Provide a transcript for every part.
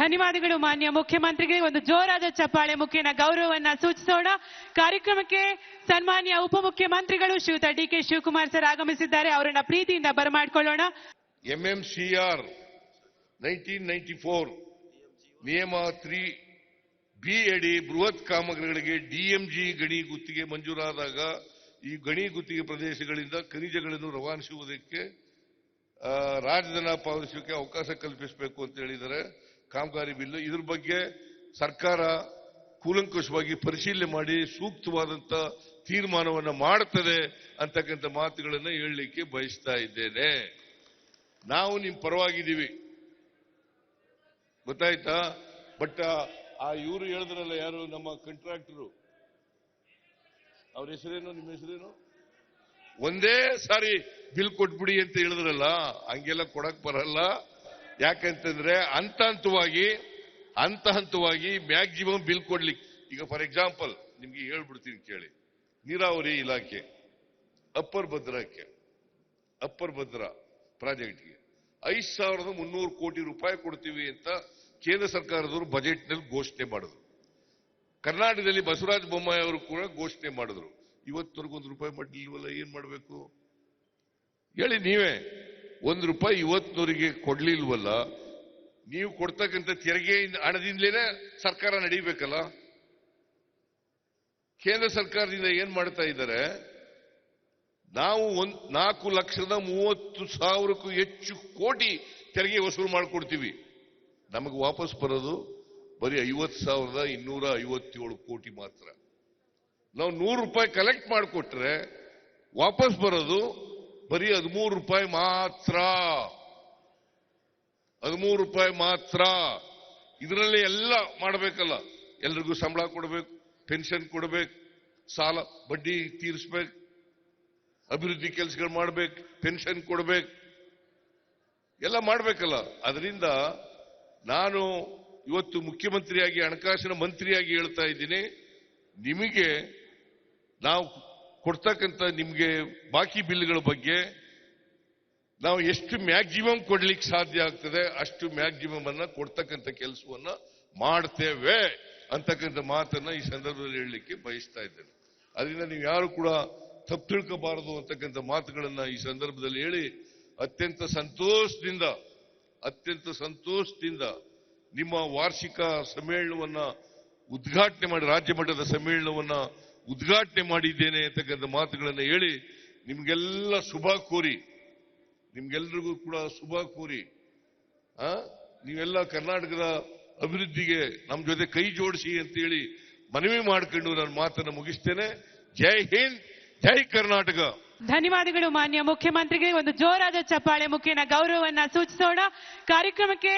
ಧನ್ಯವಾದಗಳು ಮಾನ್ಯ ಮುಖ್ಯಮಂತ್ರಿಗೆ. ಒಂದು ಜೋರಾದ ಚಪ್ಪಾಳೆ ಮುಖೇನ ಗೌರವವನ್ನ ಸೂಚಿಸೋಣ. ಕಾರ್ಯಕ್ರಮಕ್ಕೆ ಸನ್ಮಾನ್ಯ ಉಪಮುಖ್ಯಮಂತ್ರಿಗಳು ಶ್ರೀಯುತ ಡಿ.ಕೆ. ಶಿವಕುಮಾರ್ ಸರ್ ಆಗಮಿಸಿದ್ದಾರೆ. ಅವರನ್ನ ಪ್ರೀತಿಯಿಂದ ಬರಮಾಡಿಕೊಳ್ಳೋಣ. MMCR 1994 ನಿಯಮ 3B ಅಡಿ ಬೃಹತ್ ಕಾಮಗಾರಿಗಳಿಗೆ DMG ಗಣಿ ಗುತ್ತಿಗೆ ಮಂಜೂರಾದಾಗ ಈ ಗಣಿ ಗುತ್ತಿಗೆ ಪ್ರದೇಶಗಳಿಂದ ಖನಿಜಗಳನ್ನು ರವಾನಿಸುವುದಕ್ಕೆ ರಾಜಧನ ಪಾವತಿಸಲಿಕ್ಕೆ ಅವಕಾಶ ಕಲ್ಪಿಸಬೇಕು ಅಂತ ಹೇಳಿದರೆ ಕಾಮಗಾರಿ ಬಿಲ್ಲು. ಇದ್ರ ಬಗ್ಗೆ ಸರ್ಕಾರ ಕೂಲಂಕುಷವಾಗಿ ಪರಿಶೀಲನೆ ಮಾಡಿ ಸೂಕ್ತವಾದಂತ ತೀರ್ಮಾನವನ್ನು ಮಾಡುತ್ತದೆ ಅಂತಕ್ಕಂಥ ಮಾತುಗಳನ್ನು ಹೇಳಲಿಕ್ಕೆ ಬಯಸ್ತಾ ಇದ್ದೇನೆ. ನಾವು ನಿಮ್ಮ ಪರವಾಗಿದ್ದೀವಿ, ಗೊತ್ತಾಯ್ತಾ? ಬಟ್ ಇವರು ಹೇಳಿದ್ರಲ್ಲ, ಯಾರು ನಮ್ಮ ಕಾಂಟ್ರಾಕ್ಟರು, ಅವ್ರ ಹೆಸರೇನು, ನಿಮ್ಮ ಹೆಸರೇನು? ಒಂದೇ ಸಾರಿ ಬಿಲ್ ಕೊಟ್ಬಿಡಿ ಅಂತ ಹೇಳಿದ್ರಲ್ಲ, ಹಂಗೆಲ್ಲ ಕೊಡಕ್ ಬರಲ್ಲ. ಯಾಕಂತಂದ್ರೆ ಹಂತ ಹಂತವಾಗಿ ಮ್ಯಾಕ್ಸಿಮಮ್ ಬಿಲ್ ಕೊಡ್ಲಿಕ್ಕೆ. ಈಗ ಫಾರ್ ಎಕ್ಸಾಂಪಲ್ ನಿಮ್ಗೆ ಹೇಳ್ಬಿಡ್ತೀನಿ ಕೇಳಿ. ನೀರಾವರಿ ಇಲಾಖೆ ಅಪ್ಪರ್ ಭದ್ರಾ ಪ್ರಾಜೆಕ್ಟ್ಗೆ 5,300 ಕೋಟಿ ರೂಪಾಯಿ ಕೊಡ್ತೀವಿ ಅಂತ ಕೇಂದ್ರ ಸರ್ಕಾರದವರು ಬಜೆಟ್ ನಲ್ಲಿ ಘೋಷಣೆ ಮಾಡಿದ್ರು. ಕರ್ನಾಟಕದಲ್ಲಿ ಬಸವರಾಜ ಬೊಮ್ಮಾಯಿ ಅವರು ಕೂಡ ಘೋಷಣೆ ಮಾಡಿದ್ರು. ಇವತ್ತವರೆಗೂ ₹1 ಮಾಡಲಿಲ್ವಲ್ಲ, ಏನ್ ಮಾಡಬೇಕು ಹೇಳಿ ನೀವೇ? ₹1 ಇವತ್ತಿನವರಿಗೆ ಕೊಡ್ಲಿಲ್ವಲ್ಲ. ನೀವು ಕೊಡ್ತಕ್ಕಂಥ ತೆರಿಗೆ ಹಣದಿಂದಲೇ ಸರ್ಕಾರ ನಡೀಬೇಕಲ್ಲ. ಕೇಂದ್ರ ಸರ್ಕಾರದಿಂದ ಏನ್ ಮಾಡ್ತಾ ಇದ್ದಾರೆ? ನಾವು 4,30,30,000ಕ್ಕೂ ಹೆಚ್ಚು ಕೋಟಿ ತೆರಿಗೆ ವಸೂಲು ಮಾಡಿಕೊಡ್ತೀವಿ. ನಮಗೆ ವಾಪಸ್ ಬರೋದು ಬರೀ 50,257 ಕೋಟಿ ಮಾತ್ರ. ನಾವು ₹100 ಕಲೆಕ್ಟ್ ಮಾಡಿಕೊಟ್ರೆ ವಾಪಸ್ ಬರೋದು ಬರೀ ₹13 ಮಾತ್ರ. ₹13 ಮಾತ್ರ. ಇದರಲ್ಲಿ ಎಲ್ಲ ಮಾಡಬೇಕಲ್ಲ. ಎಲ್ರಿಗೂ ಸಂಬಳ ಕೊಡಬೇಕು, ಪೆನ್ಷನ್ ಕೊಡಬೇಕು, ಸಾಲ ಬಡ್ಡಿ ತೀರಿಸಬೇಕು, ಅಭಿವೃದ್ಧಿ ಕೆಲಸಗಳು ಮಾಡಬೇಕು, ಪೆನ್ಷನ್ ಕೊಡಬೇಕು, ಎಲ್ಲ ಮಾಡಬೇಕಲ್ಲ. ಅದರಿಂದ ನಾನು ಇವತ್ತು ಮುಖ್ಯಮಂತ್ರಿಯಾಗಿ, ಹಣಕಾಸಿನ ಮಂತ್ರಿಯಾಗಿ ಹೇಳ್ತಾ ಇದ್ದೀನಿ, ನಿಮಗೆ ನಾವು ಕೊಡ್ತಕ್ಕಂಥ ನಿಮಗೆ ಬಾಕಿ ಬಿಲ್ಗಳ ಬಗ್ಗೆ ನಾವು ಎಷ್ಟು ಮ್ಯಾಕ್ಸಿಮಮ್ ಕೊಡ್ಲಿಕ್ಕೆ ಸಾಧ್ಯ ಆಗ್ತದೆ ಅಷ್ಟು ಮ್ಯಾಕ್ಸಿಮಮ್ ಅನ್ನ ಕೊಡ್ತಕ್ಕಂಥ ಕೆಲಸವನ್ನ ಮಾಡ್ತೇವೆ ಅಂತಕ್ಕಂಥ ಮಾತನ್ನ ಈ ಸಂದರ್ಭದಲ್ಲಿ ಹೇಳಲಿಕ್ಕೆ ಬಯಸ್ತಾ ಇದ್ದೇನೆ. ಅದರಿಂದ ನೀವು ಯಾರು ಕೂಡ ತಪ್ಪು ತಿಳ್ಕೋಬಾರದು ಅಂತಕ್ಕಂಥ ಮಾತುಗಳನ್ನ ಈ ಸಂದರ್ಭದಲ್ಲಿ ಹೇಳಿ ಅತ್ಯಂತ ಸಂತೋಷದಿಂದ ನಿಮ್ಮ ವಾರ್ಷಿಕ ಸಮ್ಮೇಳನವನ್ನ ಉದ್ಘಾಟನೆ ಮಾಡಿ, ರಾಜ್ಯ ಮಟ್ಟದ ಸಮ್ಮೇಳನವನ್ನ ಉದ್ಘಾಟನೆ ಮಾಡಿದ್ದೇನೆ ಅಂತಕ್ಕಂಥ ಮಾತುಗಳನ್ನು ಹೇಳಿ ನಿಮ್ಗೆಲ್ಲ ನಿಮ್ಗೆಲ್ರಿಗೂ ಕೂಡ ಶುಭ ಕೋರಿ ನೀವೆಲ್ಲ ಕರ್ನಾಟಕದ ಅಭಿವೃದ್ಧಿಗೆ ನಮ್ಮ ಜೊತೆ ಕೈ ಜೋಡಿಸಿ ಅಂತೇಳಿ ಮನವಿ ಮಾಡಿಕೊಂಡು ನಾನು ಮಾತನ್ನು ಮುಗಿಸ್ತೇನೆ. ಜೈ ಹಿಂದ್, ಜೈ ಕರ್ನಾಟಕ. ಧನ್ಯವಾದಗಳು ಮಾನ್ಯ ಮುಖ್ಯಮಂತ್ರಿಗೆ. ಒಂದು ಜೋರಾದ ಚಪ್ಪಾಳೆ ಮುಖೇನ ಗೌರವವನ್ನ ಸೂಚಿಸೋಣ. ಕಾರ್ಯಕ್ರಮಕ್ಕೆ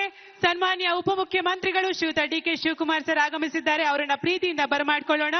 ಸನ್ಮಾನ್ಯ ಉಪಮುಖ್ಯಮಂತ್ರಿಗಳು ಶ್ರೀಯುತ ಡಿ.ಕೆ. ಶಿವಕುಮಾರ್ ಸರ್ ಆಗಮಿಸಿದ್ದಾರೆ. ಅವರನ್ನ ಪ್ರೀತಿಯಿಂದ ಬರಮಾಡಿಕೊಳ್ಳೋಣ.